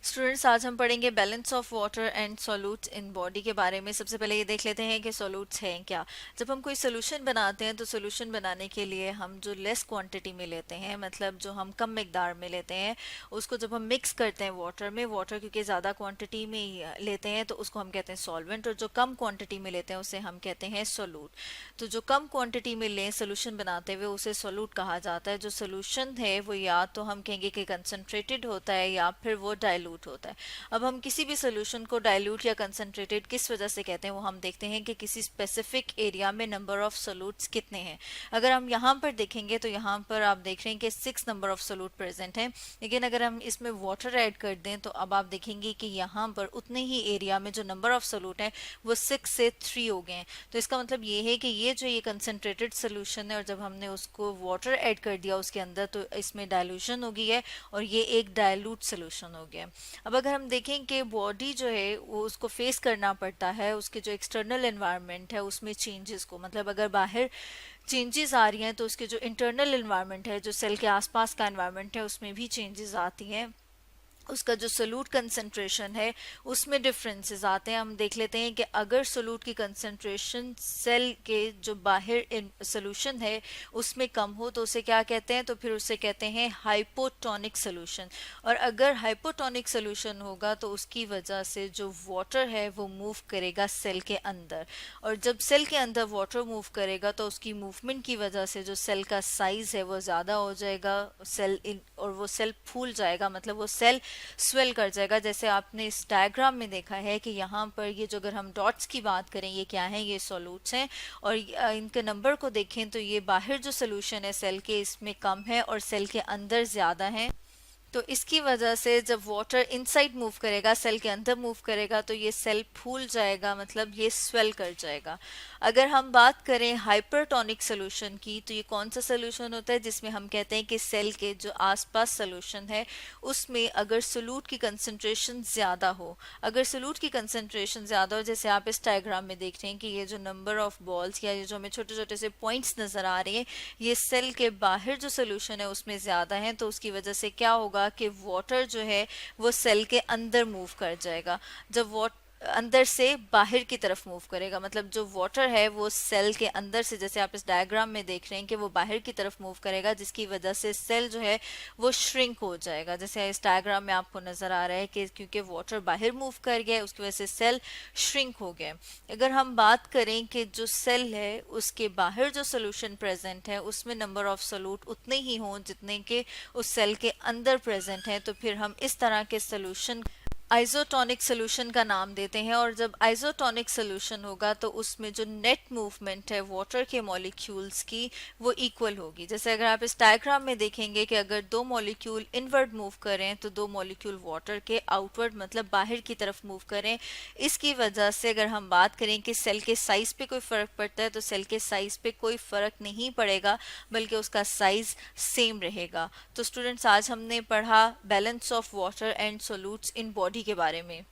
Students, आज हम पढ़ेंगे balance of water and solutes in body के बारे में। सबसे पहले ये देख लेते हैं कि सॉल्यूट्स हैं क्या। जब हम कोई सोल्यूशन बनाते हैं तो सोल्यूशन बनाने के लिए हम जो लेस क्वांटिटी में लेते हैं, मतलब जो हम कम मिकदार में लेते हैं, उसको जब हम मिक्स करते हैं वाटर में, वाटर क्योंकि ज़्यादा क्वांटिटी में ही लेते हैं तो उसको हम कहते हैं सॉल्वेंट, और जो कम क्वांटिटी में लेते हैं उसे हम कहते हैं सोल्यूट। तो जो कम क्वांटिटी में लें सोल्यूशन बनाते हुए उसे सोल्यूट कहा जाता है। जो सोल्यूशन है वो या तो हम कहेंगे कि कंसनट्रेटेड होता है या फिर वो डाइल्यूट होता है। अब हम किसी भी सोल्यूशन को डाइल्यूट या कंसंट्रेटेड किस वजह से कहते हैं वो हम देखते हैं कि किसी स्पेसिफिक एरिया में नंबर ऑफ सोल्यूट्स कितने हैं। अगर हम यहाँ पर देखेंगे तो यहाँ पर आप देख रहे हैं कि 6 नंबर ऑफ सोल्यूट प्रेजेंट हैं, लेकिन अगर हम इसमें वाटर ऐड कर दें तो अब आप देखेंगे कि यहाँ पर उतने ही एरिया में जो नंबर ऑफ सोल्यूट हैं वो 6 से 3 हो गए हैं। तो इसका मतलब ये है कि ये कंसंट्रेटेड सोल्यूशन है और जब हमने उसको वाटर ऐड कर दिया उसके अंदर तो इसमें डाइल्यूशन हो गई है और ये एक डाइल्यूट सोल्यूशन हो गया। अब अगर हम देखें कि बॉडी जो है वो उसको फेस करना पड़ता है उसके जो एक्सटर्नल एनवायरनमेंट है उसमें चेंजेस को, मतलब अगर बाहर चेंजेस आ रही हैं तो उसके जो इंटरनल एनवायरनमेंट है, जो सेल के आसपास का एनवायरनमेंट है, उसमें भी चेंजेस आती हैं। उसका जो सोल्यूट कंसंट्रेशन है उसमें डिफरेंसेस आते हैं। हम देख लेते हैं कि अगर सोल्यूट की कंसंट्रेशन सेल के जो बाहर सोल्यूशन है उसमें कम हो तो उसे क्या कहते हैं, तो फिर उसे कहते हैं हाइपोटोनिक सोल्यूशन। और अगर हाइपोटोनिक सोल्यूशन होगा तो उसकी वजह से जो वाटर है वो मूव करेगा सेल के अंदर, और जब सेल के अंदर वाटर मूव करेगा तो उसकी मूवमेंट की वजह से जो सेल का साइज है वो ज़्यादा हो जाएगा, और वो सेल फूल जाएगा, मतलब वो सेल स्वेल कर जाएगा। जैसे आपने इस डायग्राम में देखा है कि यहाँ पर ये जो अगर हम डॉट्स की बात करें ये क्या है, ये सॉल्यूट्स हैं, और इनके नंबर को देखें तो ये बाहर जो सोल्यूशन है सेल के इसमें कम है और सेल के अंदर ज़्यादा है। तो इसकी वजह से जब वाटर इनसाइड मूव करेगा, सेल के अंदर मूव करेगा, तो ये सेल फूल जाएगा, मतलब ये स्वेल कर जाएगा। अगर हम बात करें हाइपरटोनिक सोल्यूशन की तो ये कौन सा सोल्यूशन होता है जिसमें हम कहते हैं कि सेल के जो आसपास सोल्यूशन है उसमें अगर सोल्यूट की कंसंट्रेशन ज़्यादा हो, अगर सोल्यूट की कंसंट्रेशन ज़्यादा हो, जैसे आप इस डायग्राम में देख रहे हैं कि ये जो नंबर ऑफ बॉल्स या ये जो हमें छोटे छोटे से पॉइंट्स नज़र आ रहे हैं ये सेल के बाहर जो सोल्यूशन है उसमें ज़्यादा है, तो उसकी वजह से क्या होगा कि वाटर जो है वो सेल के अंदर मूव कर जाएगा। जब वाटर अंदर से बाहर की तरफ मूव करेगा, मतलब जो वाटर है वो सेल के अंदर से, जैसे आप इस डायग्राम में देख रहे हैं कि वो बाहर की तरफ मूव करेगा, जिसकी वजह से सेल जो है वो श्रिंक हो जाएगा। जैसे इस डायग्राम में आपको नजर आ रहा है कि क्योंकि वाटर बाहर मूव कर गया उसकी वजह से सेल श्रिंक हो गया। अगर हम बात करें कि जो सेल है उसके बाहर जो सोल्यूशन प्रेजेंट है उसमें नंबर ऑफ सोल्यूट उतने ही हों जितने के उस सेल के अंदर प्रेजेंट हैं, तो फिर हम इस तरह के सोल्यूशन आइसोटोनिक सोल्यूशन का नाम देते हैं। और जब आइसोटोनिक सोल्यूशन होगा तो उसमें जो नेट मूवमेंट है वाटर के मॉलिक्यूल्स की वो इक्वल होगी। जैसे अगर आप इस डायग्राम में देखेंगे कि अगर दो मॉलिक्यूल इनवर्ड मूव करें तो दो मॉलिक्यूल वाटर के आउटवर्ड मतलब बाहर की तरफ मूव करें। इसकी वजह से अगर हम बात करें कि सेल के साइज पे कोई फर्क पड़ता है तो सेल के साइज पे कोई फर्क नहीं पड़ेगा, बल्कि उसका साइज सेम रहेगा। तो स्टूडेंट्स, आज हमने पढ़ा balance of water and solutes in body के बारे में।